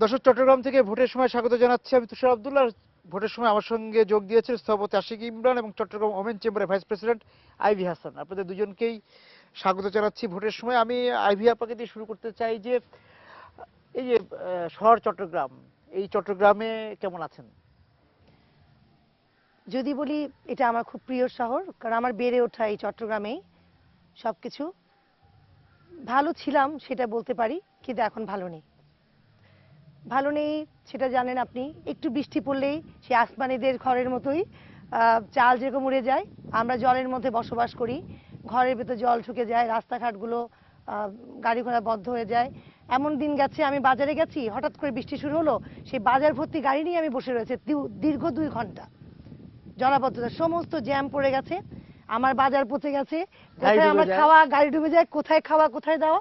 দর্শক, চট্টগ্রাম থেকে ভোটের সময় স্বাগত জানাচ্ছি। আমি তুষার আব্দুল্লাহ। ভোটের সময় আমার সঙ্গে যোগ দিয়েছেন স্থপতি আশিক ইমরান এবং চট্টগ্রাম ওমেন চেম্বারের ভাইস প্রেসিডেন্ট আইভি হাসান। আপনাদের দুজনকেই স্বাগত জানাচ্ছি ভোটের সময়। আমি আইভি আপনাকে দিয়ে শুরু করতে চাই যে এই যে শহর চট্টগ্রাম, এই চট্টগ্রামে কেমন আছেন? যদি বলি এটা আমার খুব প্রিয় শহর, কারণ আমার বেড়ে ওঠা এই চট্টগ্রামেই। সবকিছু ভালো ছিলাম সেটা বলতে পারি, কিন্তু এখন ভালো নেই। ভালো নেই সেটা জানেন আপনি। একটু বৃষ্টি পড়লেই সে আসমানিদের ঘরের মতোই চাল যেরকম উড়ে যায়, আমরা জলের মধ্যে বসবাস করি। ঘরের ভেতর জল ঢুকে যায়, রাস্তাঘাটগুলো গাড়ি ঘোড়া বন্ধ হয়ে যায়। এমন দিন গেছে, আমি বাজারে গেছি, হঠাৎ করে বৃষ্টি শুরু হলো, সেই বাজার ভর্তি গাড়ি নিয়ে আমি বসে রয়েছে দীর্ঘ 2 ঘন্টা। জলাবদ্ধতা, সমস্ত জ্যাম পড়ে গেছে, আমার বাজার পচে গেছে, কোথায় আমার খাওয়া গাড়ি ডুবে যায়, কোথায় খাওয়া কোথায় দেওয়া,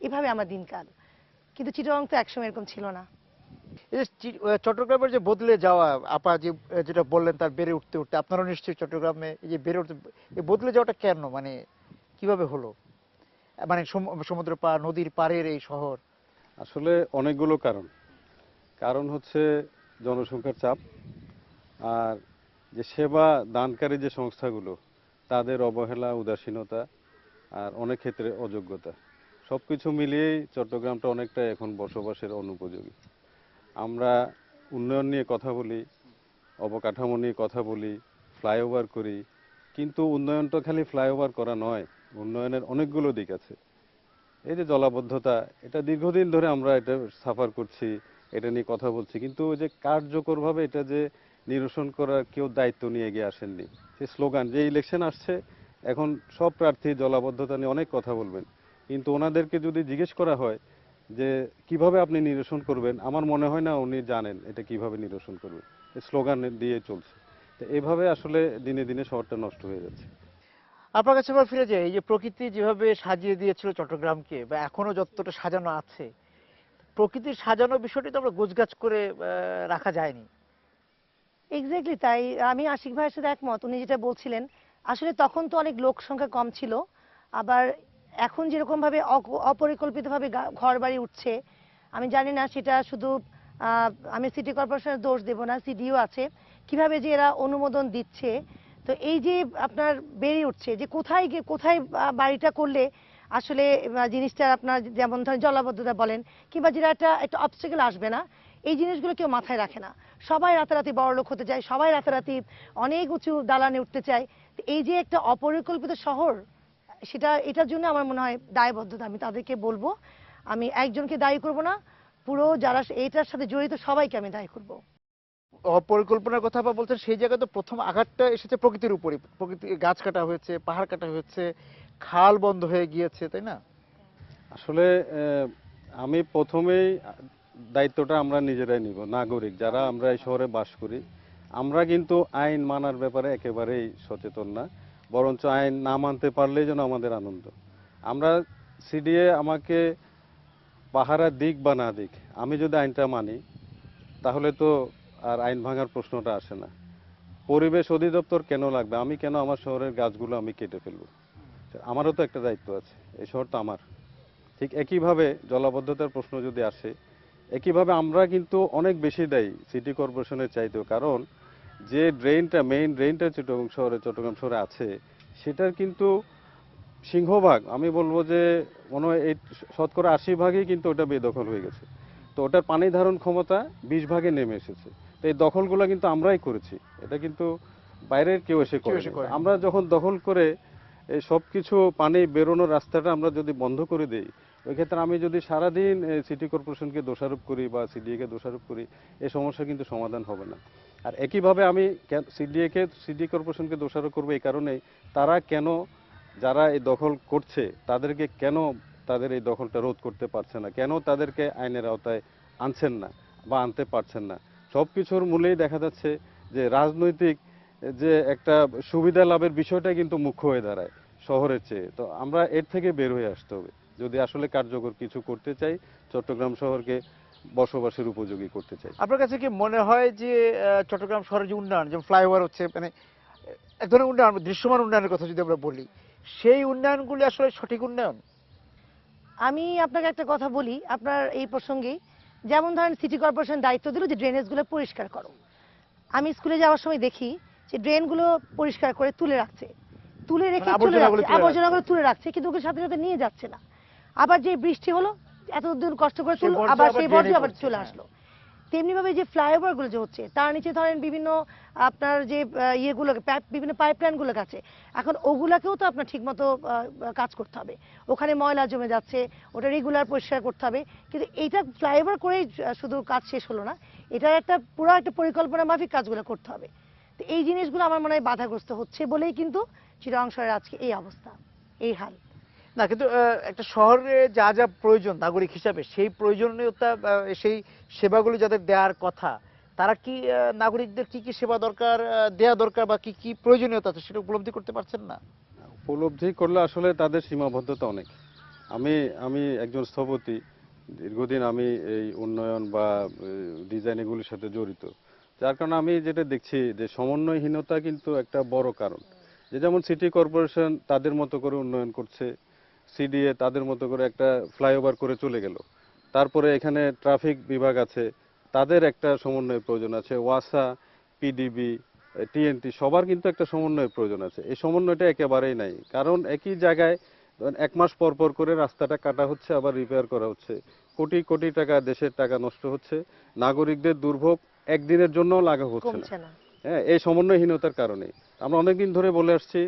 এভাবে আমার দিনকাল। কিন্তু চিটাগাং তো একসময় এরকম ছিল না। এই যে চট্টগ্রামের যে বদলে যাওয়া, আপা যে যেটা বললেন তার বেড়ে উঠতে উঠতে আপনারাও নিশ্চয়ই চট্টগ্রামে এই যে বেড়ে উঠতে, এই বদলে যাওয়াটা কেন, মানে কিভাবে হলো? মানে সমুদ্র পার, নদীর পাড়ের এই শহর। আসলে অনেকগুলো কারণ। কারণ হচ্ছে জনসংখ্যার চাপ, আর যে সেবা দানকারী যে সংস্থাগুলো তাদের অবহেলা, উদাসীনতা, আর অনেক ক্ষেত্রে অযোগ্যতা। সবকিছু মিলিয়েই চট্টগ্রামটা অনেকটা এখন বসবাসের অনুপযোগী। আমরা উন্নয়ন নিয়ে কথা বলি, অবকাঠামো নিয়ে কথা বলি, ফ্লাইওভার করি, কিন্তু উন্নয়নটা খালি ফ্লাইওভার করা নয়, উন্নয়নের অনেকগুলো দিক আছে। এই যে জলাবদ্ধতা, এটা দীর্ঘদিন ধরে আমরা এটা সাফার করছি, এটা নিয়ে কথা বলছি, কিন্তু ওই যে কার্যকরভাবে এটা যে নিরসন করার কেউ দায়িত্ব নিয়ে এগিয়ে আসেননি। সেই স্লোগান, যে ইলেকশন আসছে এখন সব প্রার্থী জলাবদ্ধতা নিয়ে অনেক কথা বলবেন, কিন্তু ওনাদেরকে যদি জিজ্ঞেস করা হয় যে কিভাবে আপনি নিরসন করবেন, আমার মনে হয় না উনি জানেন এটা কিভাবে নিরসন করবেন। স্লোগান দিয়ে চলছে। তো এভাবে আসলে দিনে দিনে শহরটা নষ্ট হয়ে যাচ্ছে। আপনার কাছে আবার ফিরে যাই, এই যে প্রকৃতি যেভাবে সাজিয়ে দিয়েছিল চট্টগ্রামকে, বা এখনো যতটা সাজানো আছে, প্রকৃতির সাজানো বিষয়টি তো আমরা গোছগাছ করে রাখা যায়নি। এক্স্যাক্টলি তাই। আমি আশিক ভাইয়ের সাথে একমত, উনি যেটা বলছিলেন। আসলে তখন তো অনেক লোক সংখ্যা কম ছিল, আবার এখন যেরকম ভাবে অপরিকল্পিতভাবে ঘর বাড়ি উঠছে, আমি জানি না সেটা শুধু আমি সিটি কর্পোরেশনের দোষ দেব না, সিডিও আছে, কিভাবে যে এরা অনুমোদন দিচ্ছে। তো এই যে আপনার বেড়ে উঠছে যে কোথায় গিয়ে কোথায় বাড়িটা করলে আসলে জিনিসটা আপনার, যেমন ধরেন জলাবদ্ধতা বলেন, কিংবা যেটা একটা একটা অবস্টেকেল আসবে না, এই জিনিসগুলো কেউ মাথায় রাখে না। সবাই রাতারাতি বড়লোক হতে চায়, সবাই রাতারাতি অনেক উঁচু দালানে উঠতে চায়। তো এই যে একটা অপরিকল্পিত শহর, এটার জন্য আমার মনে হয় দায়বদ্ধতা আমি তাদেরকে বলবো। আমি একজনকে দায়ী করব না, পুরো যারা এইটার সাথে জড়িত সবাইকে আমি দায়ী করব। অপরিকল্পনার কথা আবার বলছেন, সেই জায়গায় তো প্রথম আঘাতটা এসেছে প্রকৃতির উপরই। প্রকৃতি, গাছ কাটা হয়েছে, পাহাড় কাটা হয়েছে, খাল বন্ধ হয়ে গিয়েছে, তাই না? আসলে আমি প্রথমেই দায়িত্বটা আমরা নিজেরাই নিব। নাগরিক যারা আমরা এই শহরে বাস করি, আমরা কিন্তু আইন মানার ব্যাপারে একেবারেই সচেতন না, বরঞ্চ আইন না মানতে পারলেই যেন আমাদের আনন্দ। আমরা সিডিএ আমাকে পাহারা দিক বা না দিক, আমি যদি আইনটা মানি তাহলে তো আর আইন ভাঙার প্রশ্নটা আসে না। পরিবেশ অধিদপ্তর কেন লাগবে? আমি কেন আমার শহরের গাছগুলো আমি কেটে ফেলবো? আমারও তো একটা দায়িত্ব আছে, এই শহর তো আমার। ঠিক একইভাবে জলাবদ্ধতার প্রশ্ন যদি আসে, একইভাবে আমরা কিন্তু অনেক বেশি দায়ী সিটি কর্পোরেশনের চাইতেও। কারণ যে ড্রেনটা, মেইন ড্রেনটা চট্টগ্রাম শহরে আছে, সেটার কিন্তু সিংহভাগ, আমি বলবো যে মনে হয় এই শতকরা 80 ভাগই কিন্তু ওটা বেদখল হয়ে গেছে। তো ওটার পানি ধারণ ক্ষমতা 20 ভাগে নেমে এসেছে। তো এই দখলগুলো কিন্তু আমরাই করেছি, এটা কিন্তু বাইরের কেউ এসে করে। আমরা যখন দখল করে এই সব কিছু পানি বেরোনোর রাস্তাটা আমরা যদি বন্ধ করে দিই, ওই ক্ষেত্রে আমি যদি সারাদিন সিটি কর্পোরেশনকে দোষারোপ করি বা সিডিএকে দোষারোপ করি, এই সমস্যা কিন্তু সমাধান হবে না। আর একইভাবে আমি সিটি কর্পোরেশনকে দোষারোপ করবো এই কারণেই, তারা কেন, যারা এই দখল করছে তাদেরকে কেন তাদের এই দখলটা রোধ করতে পারছে না, কেন তাদেরকে আইনের আওতায় আনছেন না বা আনতে পারছেন না। সব কিছুর মূলেই দেখা যাচ্ছে যে রাজনৈতিক যে একটা সুবিধা লাভের বিষয়টা কিন্তু মুখ্য হয়ে দাঁড়ায় শহরের চেয়ে। তো আমরা এর থেকে বের হয়ে আসতে হবে যদি আসলে কার্যকর কিছু করতে চাই, চট্টগ্রাম শহরকে বসবাসের উপযোগী করতে চাই। আপনার কাছে কি মনে হয় যে চট্টগ্রাম শহরের যে উন্নয়ন, যেমন ফ্লাইওভার হচ্ছে, মানে এক ধরনের উন্নয়ন, দৃশ্যমান উন্নয়নের কথা যদি আমরা বলি, সেই উন্নয়নগুলি আসলে সঠিক উন্নয়ন? আমি আপনাকে একটা কথা বলি আপনার এই প্রসঙ্গেই, যেমন ধরেন সিটি কর্পোরেশন দায়িত্ব দিল যে ড্রেনেজগুলো পরিষ্কার করো, আমি স্কুলে যাওয়ার সময় দেখি যে ড্রেনগুলো পরিষ্কার করে তুলে রাখছে, তুলে রেখে মানে চলে আবর্জনাগুলো যাচ্ছে, তুলে আবর্জনাগুলো তুলে রাখছে, কিন্তু ওকে সাথে সাথে নিয়ে যাচ্ছে না। আবার যে বৃষ্টি হলো, এতদিন কষ্ট করে সেই তুললো, বর্জ্য আবার আবার সেই ড্রেনে বর্জ্য আবার পড়ছে, চলে হ্যাঁ। আসলো। তেমনি ভাবে যে ফ্লাইওভার গুলো যে হচ্ছে, তার নিচে ধরেন বিভিন্ন আপনার যে ইয়েগুলোকে বিভিন্ন পাইপলাইন গুলো আছে, এখন ওগুলাকেও তো আপনার ঠিক মতো কাজ করতে হবে। ওখানে ময়লা জমে যাচ্ছে, ওটা রেগুলার পরিষ্কার করতে হবে। কিন্তু এইটা ফ্লাইওভার করেই শুধু কাজ শেষ হলো না, এটার একটা পুরো একটা পরিকল্পনা মাফিক কাজগুলো করতে হবে। তো এই জিনিসগুলো আমার মনে হয় বাধাগ্রস্ত হচ্ছে বলেই কিন্তু চিটাগাং শহরের আজকে এই অবস্থা, এই হাল। না কিন্তু একটা শহরে যা যা প্রয়োজন নাগরিক হিসাবে সেই প্রয়োজনীয়তা সেই সেবাগুলো যাদের দেওয়ার কথা, তারা কি নাগরিকদের কি কি সেবা দরকার দেয়া দরকার বা কি কি প্রয়োজনীয়তা আছে সেটা উপলব্ধি করতে পারছেন না? উপলব্ধি করলে আসলে তাদের সীমাবদ্ধতা অনেক। আমি আমি একজন স্থপতি, দীর্ঘদিন আমি এই উন্নয়ন বা ডিজাইন এগুলির সাথে জড়িত। যার কারণে আমি যেটা দেখছি যে সমন্বয়হীনতা কিন্তু একটা বড় কারণ। যে যেমন সিটি কর্পোরেশন তাদের মতো করে উন্নয়ন করছে, সিডিএ তাদের মতো করে একটা ফ্লাইওভার করে চলে গেল। তারপরে এখানে ট্রাফিক বিভাগ আছে, তাদের একটা সমন্বয়ের প্রয়োজন আছে। ওয়াসা, পিডিবি, টিএনটি সবার কিন্তু একটা সমন্বয়ের প্রয়োজন আছে। এই সমন্বয়টা একেবারেই নাই, কারণ একই জায়গায় ধরেন 1 মাস পর পর করে রাস্তাটা কাটা হচ্ছে, আবার রিপেয়ার করা হচ্ছে, কোটি কোটি টাকা দেশের টাকা নষ্ট হচ্ছে, নাগরিকদের দুর্ভোগ একদিনের জন্য লাঘব হচ্ছে না। কমছে না। হ্যাঁ, এই সমন্বয়হীনতার কারণে আমরা অনেকদিন ধরে বলে আসছি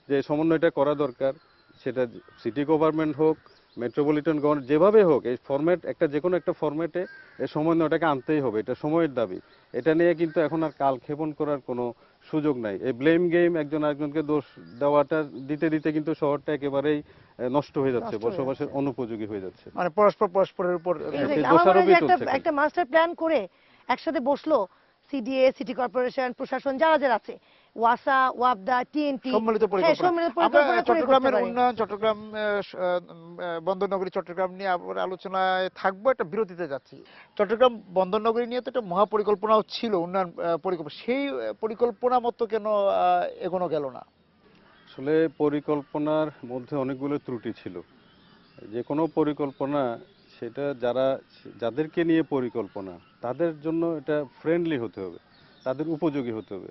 যে সমন্বয়টা করা দরকার। সেটা সিটি গভর্নমেন্ট হোক, মেট্রোপলিটন গভর্নমেন্ট, যেভাবে হোক এই ফরম্যাট একটা যে কোনো একটা ফরম্যাটে এই সমন্বয়টাকে আনতেই হবে, এটা সময়ের দাবি। এটা নিয়ে কিন্তু এখন আর কালক্ষেপণ করার কোনো সুযোগ নাই। এই ব্লেম গেম, একজন আরেকজনকে দোষ দেওয়াটা দিতে দিতে কিন্তু শহরটা একেবারেই নষ্ট হয়ে যাচ্ছে, নষ্ট হয়ে বসবাসের যাচ্ছে। অনুপযোগী হয়ে যাচ্ছে। মানে পরস্পর পরস্পরের উপর Exactly. সেই আমার মনে হয় যে দোষারোপই একটা চলছে খালি। একটা মাস্টার প্ল্যান করে একসাথে বসলো সিডিএ, সিটি কর্পোরেশন, প্রশাসন, যারা যারা আছে, ওয়াসা, ওয়াবদা, টিএনটি, সম্মিলিত হ্যাঁ পরিকল্পনা। সম্মিলিত আমরা পরিকল্পনা করে করতে চট্টগ্রামের পারে। উন্নয়ন, চট্টগ্রাম বন্দর নগরী চট্টগ্রাম নিয়ে আবার আলোচনায় থাকবো, একটা বিরতিতে যাচ্ছি। চট্টগ্রাম বন্দর নগরী নিয়ে তো একটা মহাপরিকল্পনাও ছিল, উন্নয়ন পরিকল্পনা, সেই পরিকল্পনা মতো কেন এগোনো গেল না? আসলে পরিকল্পনার মধ্যে অনেকগুলো ত্রুটি ছিল। যে কোনো পরিকল্পনা সেটা যাদেরকে নিয়ে পরিকল্পনা তাদের জন্য এটা ফ্রেন্ডলি হতে হবে, তাদের উপযোগী হতে হবে।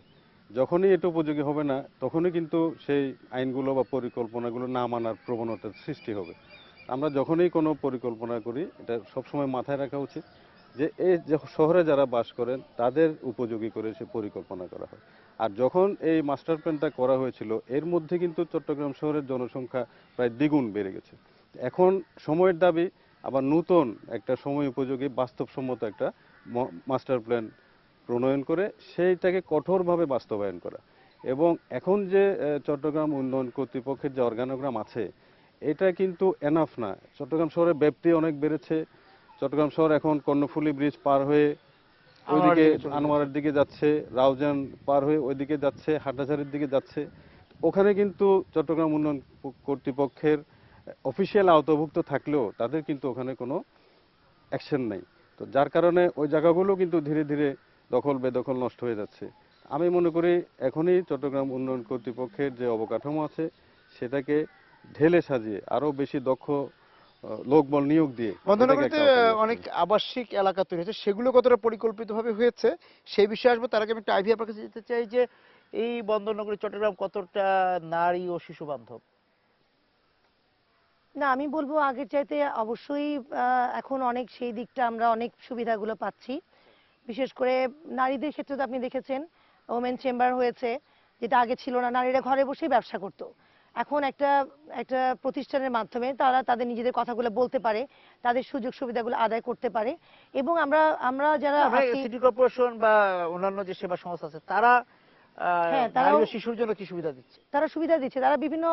যখনই এটা উপযোগী হবে না, তখনই কিন্তু সেই আইনগুলো বা পরিকল্পনাগুলো না মানার প্রবণতার সৃষ্টি হবে। আমরা যখনই কোনো পরিকল্পনা করি, এটা সবসময় মাথায় রাখা উচিত যে এই যে শহরে যারা বাস করেন তাদের উপযোগী করে সে পরিকল্পনা করা হয়। আর যখন এই মাস্টার প্ল্যানটা করা হয়েছিল, এর মধ্যে কিন্তু চট্টগ্রাম শহরের জনসংখ্যা প্রায় দ্বিগুণ বেড়ে গেছে। এখন সময়ের দাবি আবার নতুন একটা সময় উপযোগী বাস্তবসম্মত একটা মাস্টার প্ল্যান প্রণয়ন করে সেইটাকে কঠোরভাবে বাস্তবায়ন করা। এবং এখন যে চট্টগ্রাম উন্নয়ন কর্তৃপক্ষের যে অর্গানোগ্রাম আছে, এটা কিন্তু এনাফ না। চট্টগ্রাম শহরের ব্যাপ্তি অনেক বেড়েছে। চট্টগ্রাম শহর এখন কর্ণফুলী ব্রিজ পার হয়ে ওইদিকে আনোয়ারের দিকে যাচ্ছে, রাউজান পার হয়ে ওইদিকে যাচ্ছে, হাটহাজারীর দিকে যাচ্ছে। ওখানে কিন্তু চট্টগ্রাম উন্নয়ন কর্তৃপক্ষের অফিসিয়াল আওতাভুক্ত থাকলেও তাদের কিন্তু ওখানে কোনো অ্যাকশন নেই। তো যার কারণে ওই জায়গাগুলো কিন্তু ধীরে ধীরে দখল বেদখল নষ্ট হয়ে যাচ্ছে। আমি মনে করি এখনই চট্টগ্রাম উন্নয়ন কর্তৃপক্ষের যে অবকাঠামো আছে সেটাকে ঢেলে সাজিয়ে আরো বেশি দক্ষ লোকবল নিয়োগ দিয়ে বন্দর এটাকে নগরীতে একটা আওতায় নিয়ে আসতে অনেক হবে। আবাসিক এলাকা তৈরি হয়েছে, সেগুলো কতটা পরিকল্পিতভাবে হয়েছে সেই বিষয়ে আসবো। তার আগে আমি একটা আইভি আপনার কাছে যেতে চাই যে এই বন্দর নগরী চট্টগ্রাম কতটা নারী ও শিশু বান্ধব? না, আমি বলবো আগের চাইতে অবশ্যই এখন অনেক সেই দিকটা আমরা অনেক সুবিধাগুলো পাচ্ছি। বিশেষ করে নারীদের ক্ষেত্রে তো আপনি দেখেছেন ওমেন চেম্বার হয়েছে, যেটা আগে ছিল না। নারীরা ঘরে বসেই ব্যবসা করতো, এখন একটা একটা প্রতিষ্ঠানের মাধ্যমে তারা তাদের নিজেদের কথাগুলো বলতে পারে, তাদের সুযোগ সুবিধাগুলো আদায় করতে পারে। এবং আমরা আমরা যারা আছি, সিটি কর্পোরেশন বা অন্যান্য যে সেবা সংস্থা আছে তারা হ্যাঁ নারী তারাও ও শিশুর জন্য কি সুবিধা দিচ্ছে? তারা সুবিধা দিচ্ছে। তারা বিভিন্ন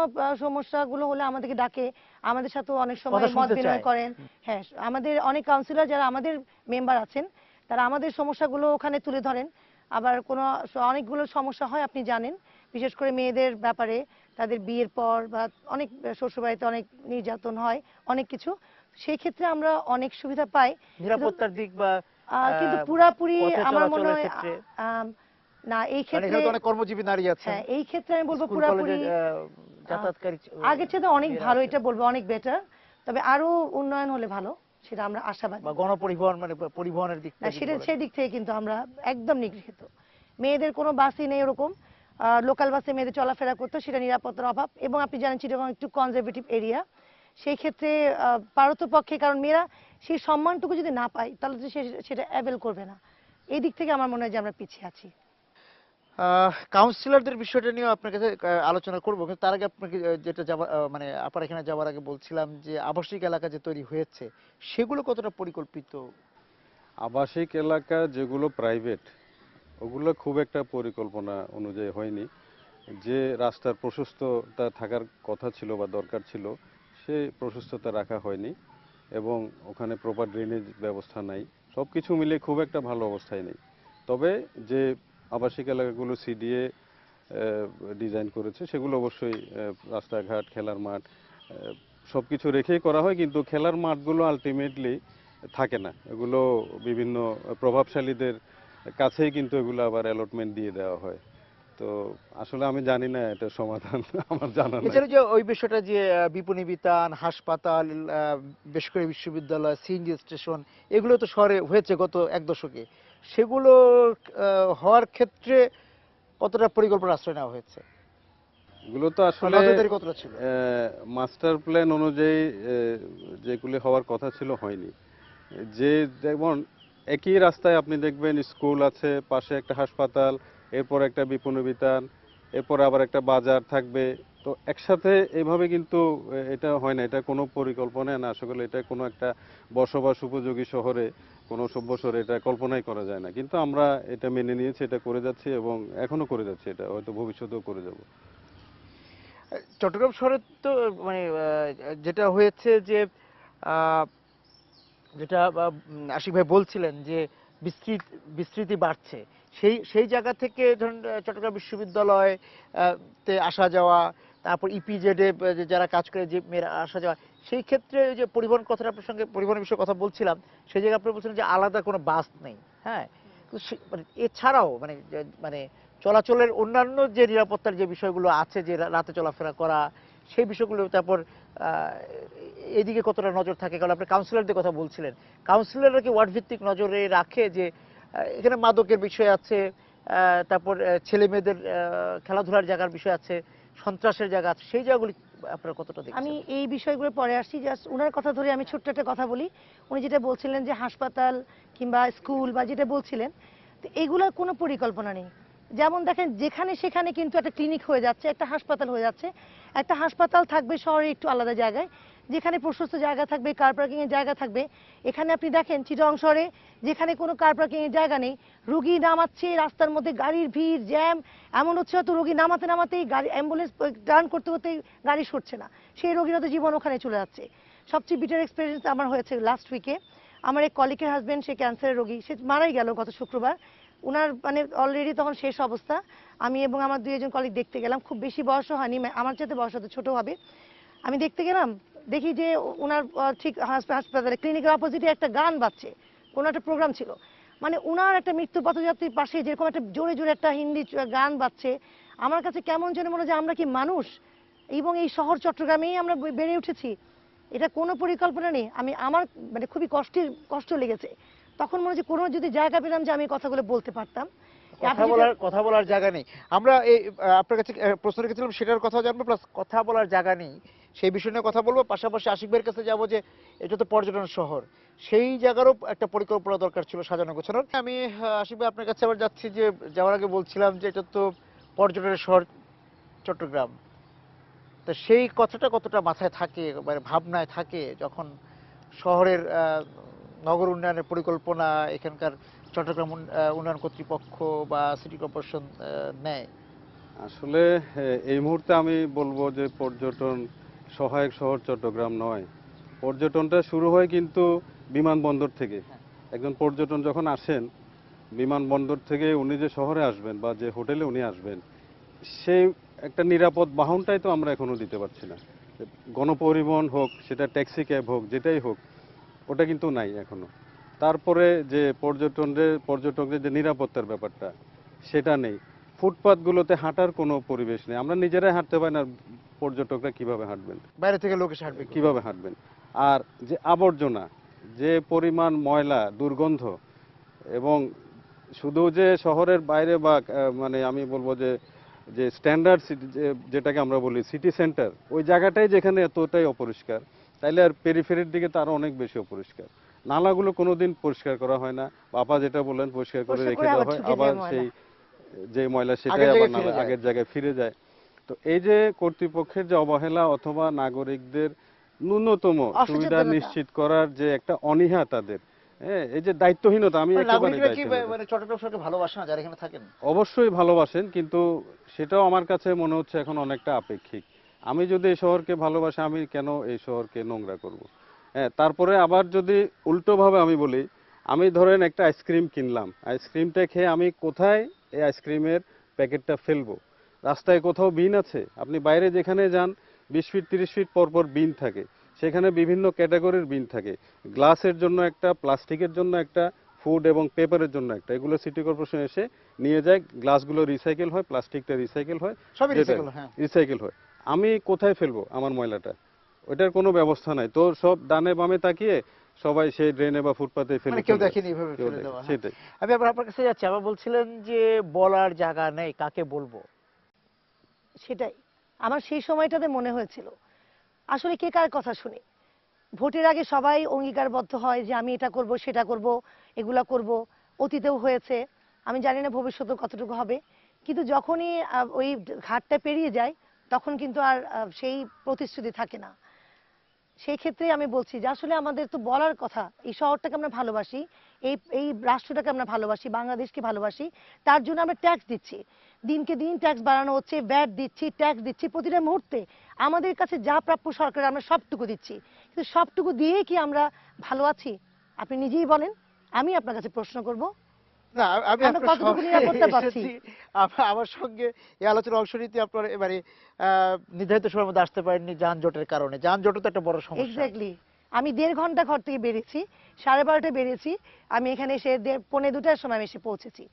সমস্যাগুলো হলে আমাদেরকে ডাকে, আমাদের সাথে অনেক সময় কথা মত শুনতে বিনিময় চায়। করেন। হ্যাঁ, আমাদের অনেক কাউন্সিলর যারা আমাদের মেম্বার আছেন, তারা আমাদের সমস্যাগুলো ওখানে তুলে ধরেন। আবার কোনো অনেকগুলো সমস্যা হয় আপনি জানেন, বিশেষ করে মেয়েদের ব্যাপারে, তাদের বিয়ের পর বা অনেক শ্বশুরবাড়িতে অনেক নির্যাতন হয়, অনেক কিছু। সেই ক্ষেত্রে আমরা অনেক সুবিধা পাই। নিরাপত্তার দিক বা কিন্তু পুরাপুরি পথে আমার মনে চলাচলের হয় ক্ষেত্রে, না, এই কারণ ক্ষেত্রে এখানে তো অনেক কর্মজীবী নারী আছেন, হ্যাঁ এই ক্ষেত্রে আমি বলবো স্কুল পুরাপুরি কলেজে যাতায়াতকারী আগের চেয়ে তো অনেক মেয়েরা ভালো, আছেন। এটা বলবো অনেক বেটার। তবে আরো উন্নয়ন হলে ভালো। সেটা আমরা আশাবাদী। বা গণপরিবহন মানে পরিবহনের দিক না, থেকে সেটা বলেন। সেই দিক থেকে কিন্তু আমরা একদম নিগৃহীত। মেয়েদের কোনো বাসই নেই ওরকম, লোকাল বাসে মেয়েদের চলাফেরা করতো, সেটা নিরাপত্তার অভাব। এবং আপনি জানেন চিটাগং একটু কনজারভেটিভ এরিয়া, সেই ক্ষেত্রে পারতপক্ষে, কারণ মেয়েরা সেই সম্মানটুকু যদি না পায় তাহলে তো সেটা অ্যাভেল করবে না। এই দিক থেকে আমার মনে হয় যে আমরা পিছিয়ে আছি। কাউন্সিলরদের বিষয়টা নিয়ে আপনার কাছে আলোচনা করবো, কিন্তু তার আগে আপনাকে যেটা মানে আপনার এখানে যাওয়ার আগে বলছিলাম যে আবাসিক এলাকা যে তৈরি হয়েছে সেগুলো কতটা পরিকল্পিত? আবাসিক এলাকা যেগুলো প্রাইভেট, ওগুলো খুব একটা পরিকল্পনা অনুযায়ী হয়নি। যে রাস্তার প্রশস্ততা থাকার কথা ছিল বা দরকার ছিল, সেই প্রশস্ততা রাখা হয়নি, এবং ওখানে প্রপার ড্রেনেজ ব্যবস্থা নাই। সব কিছু মিলে খুব একটা ভালো অবস্থায় নেই। তবে যে আবাসিক এলাকাগুলো সিডিএ ডিজাইন করেছে সেগুলো অবশ্যই রাস্তাঘাট, খেলার মাঠ সব কিছু রেখেই করা হয়, কিন্তু খেলার মাঠগুলো আলটিমেটলি থাকে না। এগুলো বিভিন্ন প্রভাবশালীদের কাছেই কিন্তু এগুলো আবার অ্যালটমেন্ট দিয়ে দেওয়া হয়। তো আসলে আমি জানি না এটা সমাধান আমার জানা নাই। এছাড়া যে ওই বিষয়টা যে বিপণী বিতান, হাসপাতাল, বেসরকারি বিশ্ববিদ্যালয়, সিএনজি স্টেশন, এগুলো তো শহরে হয়েছে গত এক দশকে। সেগুলো হওয়ার ক্ষেত্রে কতটা পরিকল্পনা আশ্রয় নেওয়া হয়েছে? এগুলো তো আসলে নজরদারি কতটা ছিল? মাস্টার প্ল্যান অনুযায়ী যেগুলি হওয়ার কথা ছিল হয়নি। যে যেমন একই রাস্তায় আপনি দেখবেন স্কুল আছে, পাশে একটা হাসপাতাল, এরপর একটা বিপণী বিতান, এরপর আবার একটা বাজার থাকবে। তো একসাথে এভাবে কিন্তু এটা হয় না। এটা কোনো পরিকল্পনা না, আসলে এটা কোনো একটা বসবাস উপযোগী শহরে, কোনো সভ্য শহরে এটা কল্পনাই করা যায় না। কিন্তু আমরা এটা মেনে নিয়েছি, এটা করে যাচ্ছি এবং এখনো করে যাচ্ছি, এটা হয়তো ভবিষ্যতেও করে যাব। চট্টগ্রাম শহরে তো মানে যেটা হয়েছে যে আহ, যেটা আশিক ভাই বলছিলেন যে বিস্তৃতি বাড়ছে, সেই সেই জায়গা থেকে ধরুন চট্টগ্রাম বিশ্ববিদ্যালয় তে আসা যাওয়া, তারপর ইপিজেডে যারা কাজ করে যে মেয়েরা আসা যাওয়া, সেই ক্ষেত্রে ওই যে পরিবহন কথাটা আপনার সঙ্গে পরিবহনের বিষয়ে কথা বলছিলাম, সেই জায়গায় আপনি বলছিলেন যে আলাদা কোনো বাস নেই। হ্যাঁ, কিন্তু মানে এছাড়াও মানে মানে চলাচলের অন্যান্য যে নিরাপত্তার যে বিষয়গুলো আছে, যে রাতে চলাফেরা করা, সেই বিষয়গুলো, তারপর এদিকে কতটা নজর থাকে? কারণ আপনি কাউন্সিলরদের কথা বলছিলেন, কাউন্সিলররা কি ওয়ার্ড ভিত্তিক নজরে রাখে যে এখানে মাদকের বিষয় আছে, তারপর ছেলে মেয়েদের খেলাধুলার জায়গার বিষয় আছে, সন্ত্রাসের জায়গা আছে, সেই জায়গাগুলি আপনারা কতটা দেখছেন? আমি এই বিষয়গুলো পরে আসছি, জাস্ট ওনার কথা ধরে আমি ছোট্ট একটা কথা বলি। উনি যেটা বলছিলেন যে হাসপাতাল কিংবা স্কুল বা যেটা বলছিলেন, তো এগুলোর কোনো পরিকল্পনা নেই। যেমন দেখেন যেখানে সেখানে কিন্তু একটা ক্লিনিক হয়ে যাচ্ছে, একটা হাসপাতাল হয়ে যাচ্ছে। একটা হাসপাতাল থাকবে শহরে একটু আলাদা জায়গায়, যেখানে প্রশস্ত জায়গা থাকবে, কার পার্কিং এর জায়গা থাকবে। এখানে আপনি দেখেন চিটাগং শহরে যেখানে কোনো কার পার্কিং এর জায়গা নেই, রুগী নামাচ্ছে রাস্তার মধ্যে, গাড়ির ভিড়, জ্যাম, এমন হচ্ছে হয়তো রোগী নামাতে নামাতেই গাড়ি, অ্যাম্বুলেন্স টার্ন করতে করতেই গাড়ি সরছে না, সেই রোগীরা তো জীবন ওখানে চলে যাচ্ছে। সবচেয়ে বিটার এক্সপিরিয়েন্স আমার হয়েছে লাস্ট উইকে। আমার এক কলিগের হাজবেন্ড, সে ক্যান্সারের রোগী, সে মারাই গেল গত শুক্রবার। উনার মানে অলরেডি তখন শেষ অবস্থা। আমি এবং আমার দুইজন কলিগ দেখতে গেলাম, খুব বেশি বয়সও হয়নি, আমার চাইতে বয়স হয়তো ছোট হবে। আমি দেখতে গেলাম, দেখি যে উনার ঠিক হাসপাতালে ক্লিনিকের অপোজিটে একটা গান বাজছে, কোনো একটা প্রোগ্রাম ছিল। মানে উনার একটা মৃত্যু পথযাত্রীর পাশে যেরকম একটা জোরে জোরে একটা হিন্দি গান বাজছে, আমার কাছে কেমন যেন মনে হয় যে আমরা কি মানুষ, এবং এই শহর চট্টগ্রামেই আমরা বেড়ে উঠেছি, এটা কোনো পরিকল্পনা নেই। আমার মানে খুবই কষ্ট লেগেছে তখন, মনে হচ্ছে কোনো যদি জায়গা পেলাম যে আমি এই কথাগুলো বলতে পারতাম। কথা বলার জায়গা নেই। আমরা এই আপনার কাছে প্রশ্ন রেখেছিলাম, সেটার কথা জানবো, প্লাস কথা বলার জায়গা নেই সেই বিষয় নিয়ে কথা বলবো। পাশাপাশি আশিক ভাইয়ের কাছে যাবো যে এটা তো পর্যটন শহর, সেই জায়গারও একটা পরিকল্পনা দরকার ছিল সাজানো গোছানোর। আমি আশিক ভাই আপনার কাছে আবার যাচ্ছি, যে যাওয়ার আগে বলছিলাম যে এটা তো পর্যটনের শহর চট্টগ্রাম, তো সেই কথাটা কতটা মাথায় থাকে, মানে ভাবনায় থাকে যখন শহরের নগর উন্নয়নের পরিকল্পনা এখানকার চট্টগ্রাম উন্নয়ন কর্তৃপক্ষ বা সিটি কর্পোরেশন নেয়? আসলে এই মুহূর্তে আমি বলবো যে পর্যটন সহায়ক শহর চট্টগ্রাম নয়। পর্যটনটা শুরু হয় কিন্তু বিমানবন্দর থেকে। একজন পর্যটন যখন আসেন, বিমানবন্দর থেকে উনি যে শহরে আসবেন বা যে হোটেলে উনি আসবেন, সেই একটা নিরাপদ বাহনটাই তো আমরা এখনো দিতে পারছি না। গণপরিবহন হোক, সেটা ট্যাক্সি ক্যাব হোক, যেটাই হোক, ওটা কিন্তু নাই এখনো। তারপরে যে পর্যটকদের যে নিরাপত্তার ব্যাপারটা, সেটা নেই। ফুটপাতগুলোতে হাঁটার কোনো পরিবেশ নেই, আমরা নিজেরাই হাঁটতে পারি না, পর্যটকরা কিভাবে হাঁটবেন? বাইরে থেকে লোক এসে হাঁটবে কিভাবে হাঁটবেন? আর যে আবর্জনা, যে পরিমাণ ময়লা দুর্গন্ধ, এবং শুধু যে শহরের বাইরে বা মানে আমি বলবো যে যে স্ট্যান্ডার্ড সিটি যেটাকে আমরা বলি সিটি সেন্টার, ওই জায়গাটাই যেখানে এতটাই অপরিষ্কার, তাইলে আর পেরিফেরির দিকে তার অনেক বেশি অপরিষ্কার। নালাগুলো কোনোদিন পরিষ্কার করা হয় না, বাবা যেটা বললেন পরিষ্কার করে পরিষ্কার রেখে করে দেওয়া আবার হয়, ঢুকে আবার যায় ময়লা। সেই যে ময়লা আগের সেটাই আবার জায়গায় ফিরে যায়। আগের জায়গায় ফিরে যায়। তো এই যে কর্তৃপক্ষের যে অবহেলা অথবা নাগরিকদের ন্যূনতম সুবিধা অসচেতনতা। নিশ্চিত করার যে একটা অনীহা তাদের, হ্যাঁ, এই যে দায়িত্বহীনতা, আমি মানে একেবারে নাগরিকরা কি দায়িত্বহীনতা। মানে চট্টগ্রাম শহরকে ভালোবাসে না যারা এখানে থাকেন? অবশ্যই ভালোবাসেন, কিন্তু সেটাও আমার কাছে মনে হচ্ছে এখন অনেকটা আপেক্ষিক। আমি যদি এই শহরকে ভালোবাসি, আমি কেন এই শহরকে নোংরা করব? হ্যাঁ, তারপরে আবার যদি উল্টোভাবে আমি বলি, আমি ধরেন একটা আইসক্রিম কিনলাম, আইসক্রিমটা খেয়ে আমি কোথায় এই আইসক্রিমের প্যাকেটটা ফেলবো? রাস্তায় কোথাও বিন আছে? আপনি বাইরে যেখানে যান 20 ফিট 30 ফিট পর পর বিন থাকে, সেখানে বিভিন্ন ক্যাটাগরির বিন থাকে, গ্লাসের জন্য একটা, প্লাস্টিকের জন্য একটা, ফুড এবং পেপারের জন্য একটা। এগুলো সিটি কর্পোরেশন এসে নিয়ে যায়, গ্লাসগুলো রিসাইকেল হয়, প্লাস্টিকটা রিসাইকেল হয়, সবই যেটা রিসাইকেল, হ্যাঁ। রিসাইকেল হয়। আমি কোথায় ফেলবো আমার ময়লাটা? ওটার কোনো ব্যবস্থা নাই, তো সব ডানে বামে তাকিয়ে সবাই সেই ড্রেনে বা ফুটপাতে ফেলে মানে কেউ চলে দেখেনি যায়। এভাবে কেউ ফেলে দেখে, দেওয়া, হ্যাঁ। সেটাই। আমি আবার আপনার কাছে যাচ্ছি, আবার বলছিলেন যে বলার জায়গা নেই, কাকে বলবো? সেটাই আমার সেই সময়টাতে মনে হয়েছিল, আসলে কে কার কথা শুনি। ভোটের আগে সবাই অঙ্গীকারবদ্ধ হয় যে আমি এটা করব সেটা করব এগুলা করব, অতীতেও হয়েছে, আমি জানি না ভবিষ্যতে কতটুকু হবে। কিন্তু যখনই ওই ঘাটটা পেরিয়ে যায় তখন কিন্তু আর সেই প্রতিশ্রুতি থাকে না। সেই ক্ষেত্রে আমি বলছি যে আসলে আমাদের তো বলার কথা, এই শহরটাকে আমরা ভালোবাসি, এই এই রাষ্ট্রটাকে আমরা ভালোবাসি, বাংলাদেশকে ভালোবাসি, তার জন্য আমরা ট্যাক্স দিচ্ছি, দিনকে দিন ট্যাক্স বাড়ানো হচ্ছে, ভ্যাট দিচ্ছি, ট্যাক্স দিচ্ছি প্রতিটা মুহূর্তে। আমাদের কাছে যা প্রাপ্য সরকার আমরা সবটুকু দিচ্ছি, কিন্তু সবটুকু দিয়ে কি আমরা ভালো আছি? আপনি নিজেই বলেন, আমি আপনার কাছে প্রশ্ন করব, না, আমি আমরা আপনার কতটুকু সঙ্গে নিরাপত্তা পাচ্ছি? এসেছি, আমার সঙ্গে এই আলোচনার অংশ নিতে আপনার এবারে নির্ধারিত সময়ের মধ্যে আসতে পারেননি যানজটের কারণে। যানজটও তো একটা বড় সমস্যা। এক্স্যাক্টলি, আমি 1.5 ঘন্টা ঘর থেকে বেরিয়েছি, 12:30টায় বেরিয়েছি, আমি এখানে এসে 1:45টার সময় আমি এসে পৌঁছেছি।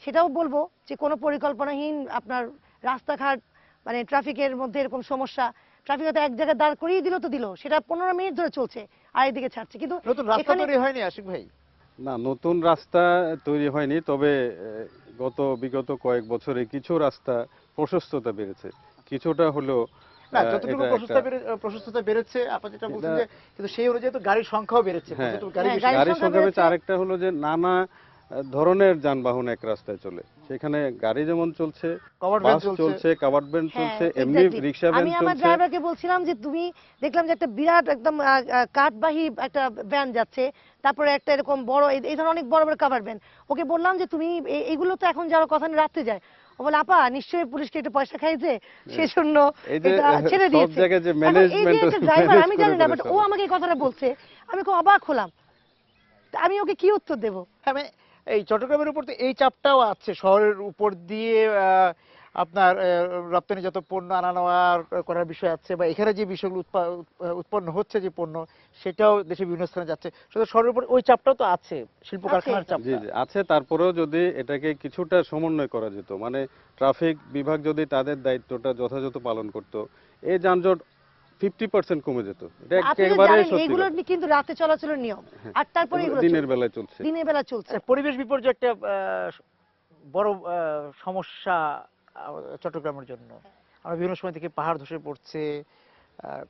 সেটাও বলবো যে কোনো পরিকল্পনাহীন আপনার রাস্তাঘাট, মানে ট্রাফিকের মধ্যে এরকম সমস্যা, ট্রাফিক হয়তো এক জায়গায় দাঁড় করিয়ে দিল তো দিল, সেটা 15 মিনিট ধরে চলছে আর এদিকে ছাড়ছে, কিন্তু নতুন রাস্তা এখানে তৈরি হয়নি আশিক ভাই? না, নতুন রাস্তা তৈরি হয়নি, তবে বিগত কয়েক বছরে কিছু রাস্তা প্রশস্ততা বেড়েছে, কিছুটা হলেও। না, যতটুকু এটা একটা, প্রশস্ততা বেড়েছে আপনি যেটা বলছেন এটা, যে, কিন্তু সেই অনুযায়ী তো গাড়ির সংখ্যাও বেড়েছে, হ্যাঁ, প্রচুর গাড়ি হ্যাঁ, বেশি। গাড়ির গাড়ির সংখ্যা সংখ্যা বেড়েছে। বেড়েছে। আরেকটা হলো যে নানা ধরনের যানবাহন এক রাস্তায় চলে, সেখানে গাড়ি যেমন চলছে, কভার ভ্যান বাস চলছে। চলছে, কাভার্ড ভ্যান হ্যাঁ, চলছে, এমনি exactly। রিক্সা ভ্যান আমি আমার চলছে। ড্রাইভারকে বলছিলাম যে তুমি, দেখলাম যে একটা বিরাট একদম কাঠবাহী একটা ভ্যান যাচ্ছে, তারপরে একটা এরকম বড় এই ধরনের অনেক বড় বড় কাভার ভ্যান। ওকে বললাম যে তুমি এগুলো তো এখন যারা কথা নিয়ে রাখতে যায়, ও বলে আপা নিশ্চয়ই পুলিশকে একটু পয়সা খাইছে সেজন্য এই যে এটা ছেড়ে সব দিয়েছে। জায়গায় যে এখন এই যে ম্যানেজমেন্ট একটা ড্রাইভার, আমি জানি না, বাট ও আমাকে এই কথাটা বলছে, আমি খুব অবাক হলাম। তা আমি ওকে কি উত্তর দেবো? হ্যাঁ, মানে এই চট্টগ্রামের উপর তো এই চাপটাও আছে, শহরের উপর দিয়ে আপনার রপ্তানিজাত পণ্য আনা নেওয়া করার বিষয় আছে, বা এখানে যে বিষয়গুলো উৎপন্ন হচ্ছে যে পণ্য, সেটাও দেশের বিভিন্ন স্থানে যাচ্ছে, শুধু শহরের উপর ওই চাপটাও তো আছে, শিল্প আছে। কারখানার জি চাপটা। জি আছে, তারপরেও যদি এটাকে কিছুটা সমন্বয় করা যেত, মানে ট্রাফিক বিভাগ যদি তাদের দায়িত্বটা যথাযথ পালন করত, এই যানজট 50% কমে যেত। এটা আপনি তো একেবারে জানেন সত্যি এইগুলো কথা। কিন্তু রাতে চলাচলের নিয়ম, হ্যাঁ, 8টার পরে এগুলো দিনের চলছে। বেলায় চলছে। দিনের বেলা চলছে। পরিবেশ বিপর্যয় একটা বড় সমস্যা চট্টগ্রামের জন্য। আমরা বিভিন্ন সময় থেকে পাহাড় ধসে পড়ছে, আহ,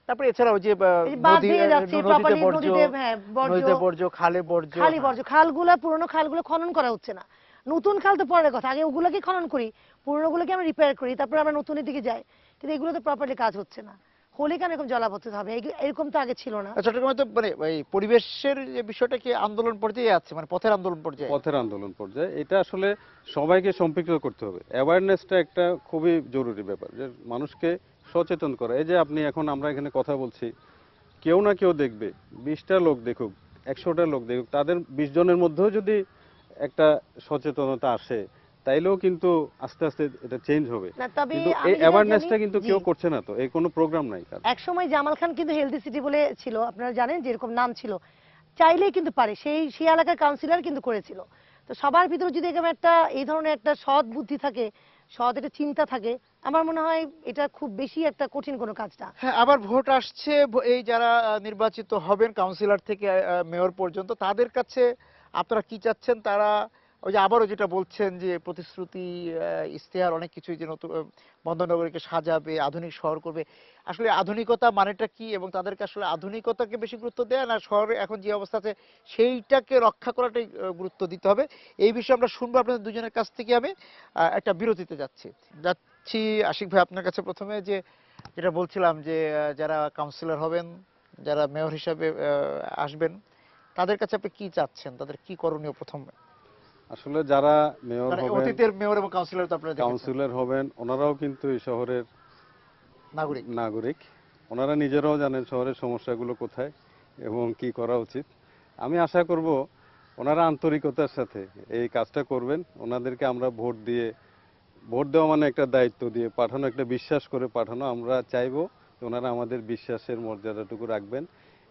তারপরে এছাড়াও যে এই যে বাঁধ নদী, ভেঙে যাচ্ছে, নদীতে প্রপার্লি বর্জ্য, নদীতে, হ্যাঁ, নদীতে বর্জ্য, বর্জ্য, খালে বর্জ্য। খালি বর্জ্য, খালগুলা, পুরোনো খালগুলো খনন করা হচ্ছে না। নতুন খাল তো পরের কথা, আগে ওগুলোকে খনন করি, পুরোনোগুলোকে আমরা রিপেয়ার করি, তারপর আমরা নতুনের দিকে যাই, কিন্তু এগুলো তো প্রপারলি কাজ হচ্ছে না। হলে কেন এরকম জলাবদ্ধ হবে? এরকম তো আগে ছিল না। চট্টগ্রামে তো মানে এই পরিবেশের যে বিষয়টা কি আন্দোলন পর্যায়ে আছে, মানে পথের আন্দোলন পর্যায়ে? পথের আন্দোলন পর্যায়ে এটা আসলে সবাইকে সম্পৃক্ত করতে হবে। অ্যাওয়ারনেসটা একটা খুবই জরুরি ব্যাপার, যে মানুষকে সচেতন করা। এই যে আপনি এখন আমরা এখানে কথা বলছি, কেউ না কেউ দেখবে, 20টা লোক দেখুক, 100টা লোক দেখুক, তাদের 20 জনের মধ্যেও যদি একটা সচেতনতা আসে, তাইলেও কিন্তু আস্তে আস্তে এটা চেঞ্জ হবে। না, তবে কিন্তু আমি এই যেটা অ্যাওয়ারনেসটা জানি, কিন্তু জি, কেউ করছে না, তো এই কোনো প্রোগ্রাম নাই কাজ। এক সময় জামাল খান কিন্তু হেলদি সিটি বলে ছিল, আপনারা জানেন যে এরকম নাম ছিল, চাইলেই কিন্তু পারে, সেই এলাকার কাউন্সিলর কিন্তু করেছিল। তো সবার ভিতরে যদি এরকম একটা এই ধরনের একটা সৎ বুদ্ধি থাকে, সৎ একটা চিন্তা থাকে, আমার মনে হয় এটা খুব বেশি একটা কঠিন কোনো কাজ না। হ্যাঁ, আবার ভোট আসছে, এই যারা নির্বাচিত হবেন কাউন্সিলর থেকে মেয়র পর্যন্ত, তাদের কাছে আপনারা কি চাচ্ছেন? তারা ওই যে আবারও যেটা বলছেন যে প্রতিশ্রুতি, ইশতেহার অনেক কিছুই, যে নতুন বন্দরনগরীকে সাজাবে, আধুনিক শহর করবে। আসলে আধুনিকতা মানেটা কি, এবং তাদেরকে আসলে আধুনিকতাকে বেশি গুরুত্ব দেয় না শহরে এখন যে অবস্থা আছে সেইটাকে রক্ষা করাটাই গুরুত্ব দিতে হবে? এই বিষয়ে আমরা শুনবো আপনাদের দুজনের কাছ থেকে। আমি একটা বিরতিতে যাচ্ছি আশিক ভাই আপনার কাছে প্রথমে, যে যেটা বলছিলাম যে যারা কাউন্সিলর হবেন, যারা মেয়র হিসাবে আসবেন, তাদের কাছে আপনি কি চাচ্ছেন? তাদের কি করণীয় প্রথমে? আসলে যারা মেয়র মানে হবেন, অতীতের মেয়র এবং কাউন্সিলর তো আপনারা দেখেছেন, কাউন্সিলর হবেন, ওনারাও কিন্তু এই শহরের নাগরিক। নাগরিক। ওনারা নিজেরাও জানেন শহরের সমস্যাগুলো কোথায় এবং কি করা উচিত। আমি আশা করব ওনারা আন্তরিকতার সাথে এই কাজটা করবেন। ওনাদেরকে আমরা ভোট দেওয়া মানে একটা দায়িত্ব দিয়ে পাঠানো, একটা বিশ্বাস করে পাঠানো। আমরা চাইবো যে ওনারা আমাদের বিশ্বাসের মর্যাদাটুকু রাখবেন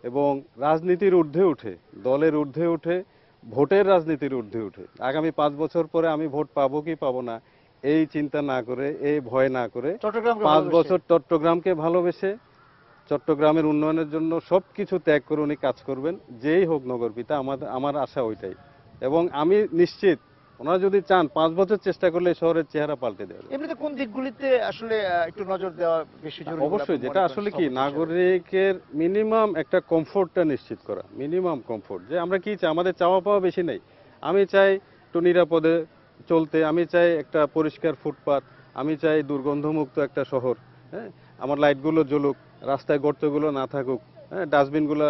এবং রাজনীতির ঊর্ধ্বে উঠে, দলের ঊর্ধ্বে উঠে, ভোটের রাজনীতির ঊর্ধ্বে উঠে আগামী 5 বছর পরে আমি ভোট পাবো কি পাবো না এই চিন্তা না করে, এই ভয় না করে, চট্টগ্রামকে 5 ভালোবেসে। বছর চট্টগ্রামকে ভালোবেসে চট্টগ্রামের উন্নয়নের জন্য সবকিছু ত্যাগ করে উনি কাজ করবেন, যেই হোক নগরপিতা। আমার আশা ওইটাই। এবং আমি নিশ্চিত ওনারা যদি চান 5 বছর চেষ্টা করলে এই শহরের চেহারা পাল্টে দেবে। এমনিতে কোন দিকগুলিতে আসলে একটু নজর দেওয়া বেশি জরুরি বলে অবশ্যই, আপনি যেটা মনে করেন আসলে কি সভাপতি হিসেবে? নাগরিকের মিনিমাম একটা কমফোর্টটা নিশ্চিত করা, মিনিমাম কমফোর্ট। যে আমরা কি চাই, আমাদের চাওয়া পাওয়া বেশি নেই। আমি চাই একটু নিরাপদে চলতে, আমি চাই একটা পরিষ্কার ফুটপাত, আমি চাই দুর্গন্ধমুক্ত একটা শহর। হ্যাঁ, আমার লাইটগুলো জ্বলুক, রাস্তায় গর্তগুলো না থাকুক, হ্যাঁ, ডাস্টবিনগুলো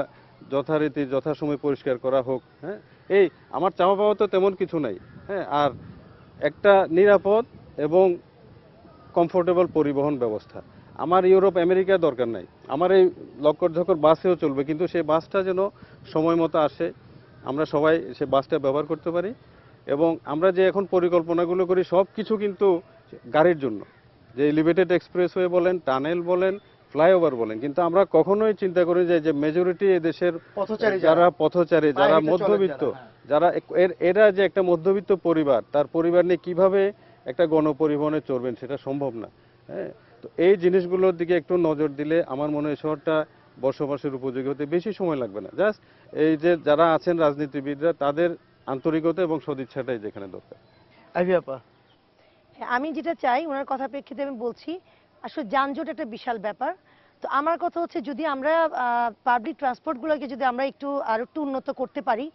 যথারীতি যথাসময়ে পরিষ্কার করা হোক। হ্যাঁ, এই আমার চাওয়া পাওয়া তো তেমন কিছু নাই। হ্যাঁ, আর একটা নিরাপদ এবং কমফোর্টেবল পরিবহন ব্যবস্থা। আমার ইউরোপ আমেরিকা দরকার নাই, আমার এই লক্কর ঝক্কর বাসেও চলবে, কিন্তু সেই বাসটা যেন সময় মতো আসে, আমরা সবাই সে বাসটা ব্যবহার করতে পারি। এবং আমরা যে এখন পরিকল্পনাগুলো করি সব কিছু কিন্তু গাড়ির জন্য, যে এলিভেটেড এক্সপ্রেসওয়ে বলেন, টানেল বলেন, ফ্লাইওভার বলেন, কিন্তু আমরা কখনোই চিন্তা করি যে মেজরিটি এদেশের পথচারী যারা পথচারী, পায়ে যারা হেঁটে চলেন মধ্যবিত্ত, যারা, হ্যাঁ। যারা এরা যে একটা মধ্যবিত্ত পরিবার, তার পরিবার নিয়ে কিভাবে একটা গণপরিবহনে চড়বেন সেটা সম্ভব না। হ্যাঁ, তো এই জিনিসগুলোর দিকে একটু নজর দিলে আমার মনে হয় শহরটা বসবাসের উপযোগী হতে বেশি সময় লাগবে না। জাস্ট এই যে যারা আছেন রাজনীতিবিদরা, তাদের আন্তরিকতা এবং সদিচ্ছাটাই যেখানে দরকার। আইভি আপা। হ্যাঁ, আমি যেটা চাই ওনার কথা প্রেক্ষিতে আমি বলছি, আসলে যানজট একটা বিশাল ব্যাপার। তো আমার কথা হচ্ছে যদি আমরা পাবলিক ট্রান্সপোর্টগুলোকে যদি আমরা একটু উন্নত করতে পারি,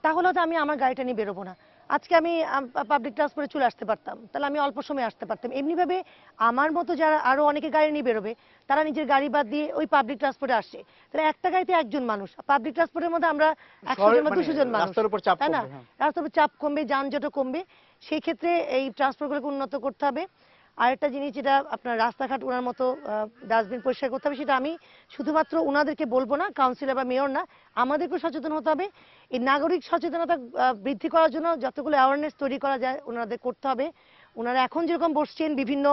তাহলে হয়তো আমি আমার গাড়িটা নিয়ে বেরোবো না। আজকে আমি পাবলিক ট্রান্সপোর্টে চলে আসতে পারতাম, তাহলে আমি অল্প সময় আসতে পারতাম। এমনিভাবে আমার মতো যারা আরো অনেকে গাড়ি নিয়ে বেরোবে, তারা নিজের গাড়ি বাদ দিয়ে ওই পাবলিক ট্রান্সপোর্টে আসছে, তাহলে একটা গাড়িতে একজন মানুষ, পাবলিক ট্রান্সপোর্টের মধ্যে আমরা 100 জন বা মানে 200 জন মানুষ, রাস্তার উপর চাপ তাই না? কমবে, হ্যাঁ। রাস্তার উপর চাপ কমবে, যানজটও কমবে। সেই ক্ষেত্রে এই ট্রান্সপোর্টগুলোকে উন্নত করতে হবে। আরেকটা জিনিস যেটা আপনার রাস্তাঘাট ওনার মতো ডাস্টবিন পরিষ্কার করতে হবে, সেটা আমি শুধুমাত্র ওনাদেরকে বলবো না, কাউন্সিলর বা মেয়র না, আমাদেরকেও সচেতন হতে হবে। এই নাগরিক সচেতনতা বৃদ্ধি করার জন্য যতগুলো অ্যাওয়ারনেস তৈরি করা যায় ওনাদের করতে হবে। ওনারা এখন যেরকম বসছেন বিভিন্ন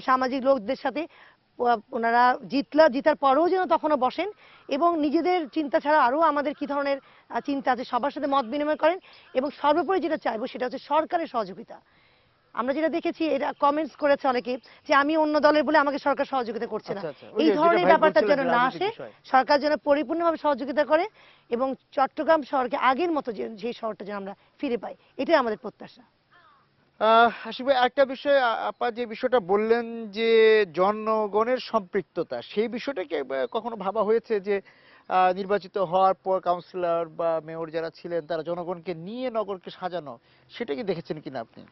সামাজিক লোকদের সাথে, ওনারা জিতার পরেও যেন তখনও বসেন এবং নিজেদের চিন্তা ছাড়া আরো আমাদের কি ধরনের চিন্তা আছে সবার সাথে মত বিনিময় করেন। এবং সর্বোপরি যেটা চাইবো সেটা হচ্ছে সরকারের সহযোগিতা। আমরা যেটা দেখেছি, এটা কমেন্টস করেছে অনেকে যে আমি অন্য দলের বলে আমাকে সরকার সহযোগিতা করছে না। আচ্ছা, আচ্ছা। ওই এই যে যেটা ধরনের ভাই ব্যাপারটা বলছিলেন যেন যে না রাজনীতির আসে, বিষয়। সরকার যেন পরিপূর্ণভাবে সহযোগিতা করে এবং চট্টগ্রাম শহরকে আগের মতো যে শহরটা যেন আমরা ফিরে পাই, এটাই আমাদের প্রত্যাশা। আশিক ভাই, আরেকটা বিষয়, আপা যে বিষয়টা বললেন যে জনগণের সম্পৃক্ততা, সেই বিষয়টাকে কখনো ভাবা হয়েছে যে নির্বাচিত হওয়ার পর কাউন্সিলর বা মেয়র যারা ছিলেন তারা জনগণকে নিয়ে নগরকে সাজানো, সেটা কি দেখেছেন কিনা আপনি?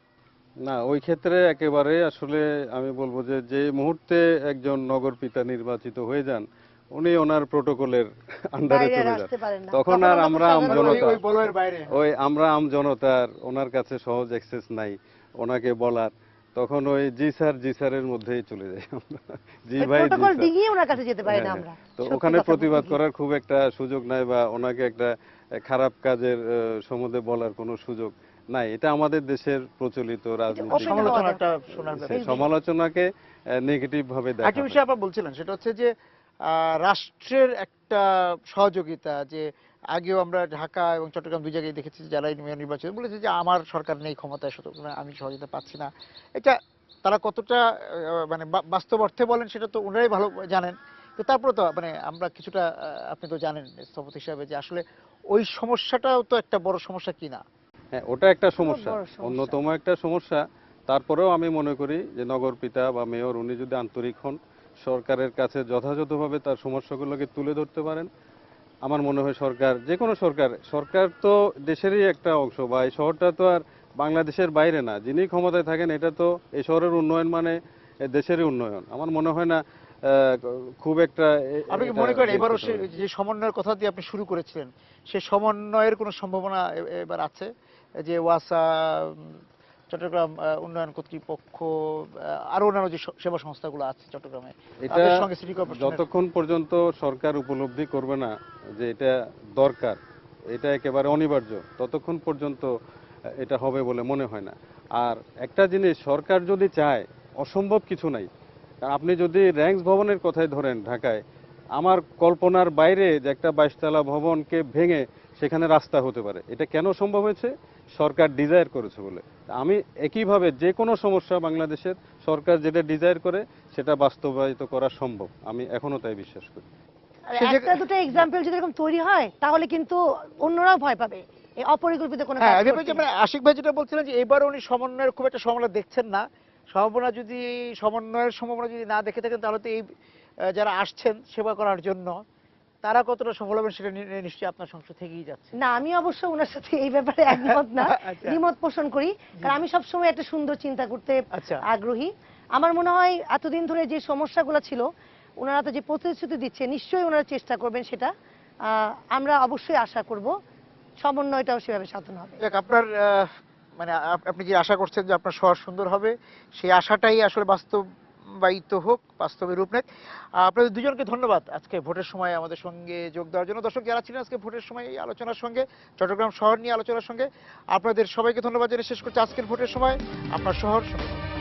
না, ওই ক্ষেত্রে একেবারে আসলে আমি বলবো যে যে মুহূর্তে একজন নগরপিতা নির্বাচিত হয়ে যান, উনি ওনার প্রোটোকলের আন্ডারে বাইরে আর চলে যান। আসতে পারেন না, তখন আর ওনাকে আমরা আম সাজানো মানে জনতা, ওই বলয়ের বাইরে। আমরা আম জনতার ওনার কাছে সহজ অ্যাক্সেস নাই ওনাকে বলার। তখন ওই জি স্যার জি স্যারের মধ্যেই চলে যাই আমরা, জি ওই ভাই জি প্রোটোকল স্যার। ডিঙিয়ে ওনার কাছে যেতে পারি না হ্যাঁ, আমরা, তো সত্যি ওখানে কথা বলতে প্রতিবাদ কি। করার খুব একটা সুযোগ নাই, বা ওনাকে একটা খারাপ কাজের সম্বন্ধে বলার কোনো সুযোগ নাই। এটা আমাদের দেশের প্রচলিত এটা রাজনীতিক open হওয়া সমালোচনাটা দরকার। শোনার সে ব্যাপার। সমালোচনাকে নেগেটিভ ভাবে দেখা একটা হয়। বিষয় আপনার বলছিলেন, সেটা হচ্ছে যে রাষ্ট্রের একটা সহযোগিতা, যে আগেও আমরা ঢাকা এবং চট্টগ্রাম দুই জায়গায় দেখেছি যে যারা মেয়র নির্বাচিত বলেছে যে আমার সরকার নেই ক্ষমতায়, সুতরাং আমি সহযোগিতা পাচ্ছি না। এটা তারা কতটা মানে বাস্তব অর্থে বলেন সেটা তো ওনারাই ভালো জানেন। তো তারপরে তো মানে আমরা কিছুটা আপনি তো জানেন স্থপতি হিসাবে যে আসলে ওই সমস্যাটাও তো একটা বড় সমস্যা কিনা। হ্যাঁ, ওটা একটা খুব সমস্যা, বড় সমস্যা। অন্যতম একটা সমস্যা। তারপরেও আমি মনে করি যে নগরপিতা বা মেয়র উনি যদি আন্তরিক হন, সরকারের কাছে যথাযথভাবে তার সমস্যাগুলোকে তুলে ধরতে পারেন, আমার মনে হয় সরকার, যে কোনো সরকার, সরকার তো দেশেরই একটা অংশ, বা এই শহরটা তো আর বাংলাদেশের বাইরে না। যিনি ক্ষমতায় থাকেন, এটা তো এই শহরের উন্নয়ন মানে এ দেশেরই উন্নয়ন। আমার মনে হয় না খুব একটা আপনি কি এটা মনে করেন এবারও ভবিষ্যতে সে হবে। যে সমন্বয়ের কথা দিয়ে আপনি শুরু করেছিলেন, সে সমন্বয়ের কোনো সম্ভাবনা এবার আছে? যে ওয়াসা, চট্টগ্রাম উন্নয়ন কর্তৃপক্ষ, আরো অন্যান্য যে সেবা সংস্থাগুলো আছে চট্টগ্রামে, এটা তাদের সঙ্গে সিটি কর্পোরেশনের যতক্ষণ পর্যন্ত সরকার উপলব্ধি করবে না যে এটা দরকার, এটা একেবারে অনিবার্য, ততক্ষণ পর্যন্ত এটা হবে বলে মনে হয় না। আর একটা জিনিস, সরকার যদি চায়, অসম্ভব কিছু নাই। কারণ আপনি যদি র্যাঙ্কস ভবনের কথাই ধরেন ঢাকায়, আমার কল্পনার বাইরে যে একটা 22 তলা ভবনকে ভেঙে সেখানে রাস্তা হতে পারে। এটা কেন সম্ভব হয়েছে? সরকার ডিজায়ার করেছে বলে। আমি একইভাবে যে কোনো সমস্যা বাংলাদেশের, সরকার যেটা ডিজায়ার করে সেটা বাস্তবায়িত করা সম্ভব, আমি এখনো তাই বিশ্বাস করি। আর সে যে একটা দুটো এক্সাম্পল যদি এরকম তৈরি হয় তাহলে কিন্তু অন্যরাও ভয় পাবে এই অপরিকল্পিত কোনো হ্যাঁ, কাজ আমি করতে। বলছি মানে আশিক ভাই যেটা বলছিলেন যে এবার উনি সমন্বয়ের খুব একটা সম্ভাবনা দেখছেন না। সমন্বয়ের সম্ভাবনা যদি না দেখে থাকেন তাহলে তো এই যারা আসছেন সেবা করার জন্য তারা কতটা সফল হবেন সেটা নিশ্চয়ই আপনার সংশয় থেকেই যাচ্ছে। না, আমি অবশ্য ওনার সাথে এই ব্যাপারে একমত না, আচ্ছা। দ্বিমত পোষণ করি। কারণ আমি সবসময় একটা সুন্দর চিন্তা করতে আচ্ছা। আগ্রহী। আমার মনে হয় এতদিন ধরে যে সমস্যাগুলো ছিল, ওনারা তো যে প্রতিশ্রুতি দিচ্ছে, নিশ্চয়ই ওনারা চেষ্টা করবেন সেটা। আমরা অবশ্যই আশা করব সমন্বয়টাও সেভাবে সাধন হবে। যাক, আপনার মানে আপনি যে আশা করছেন যে আপনার শহর সুন্দর হবে, সেই আশাটাই আসলে বাস্তবায়িত হোক, বাস্তবে রূপ নেক। আপনাদের দুজনকে ধন্যবাদ আজকে ভোটের সময় আমাদের সঙ্গে যোগ দেওয়ার জন্য। দর্শক যারা ছিলেন আজকে ভোটের সময় এই আলোচনার সঙ্গে, চট্টগ্রাম শহর নিয়ে আলোচনার সঙ্গে, আপনাদের সবাইকে ধন্যবাদ জানিয়ে শেষ করছি আজকের ভোটের সময়। আপনার শহর সুন্দর।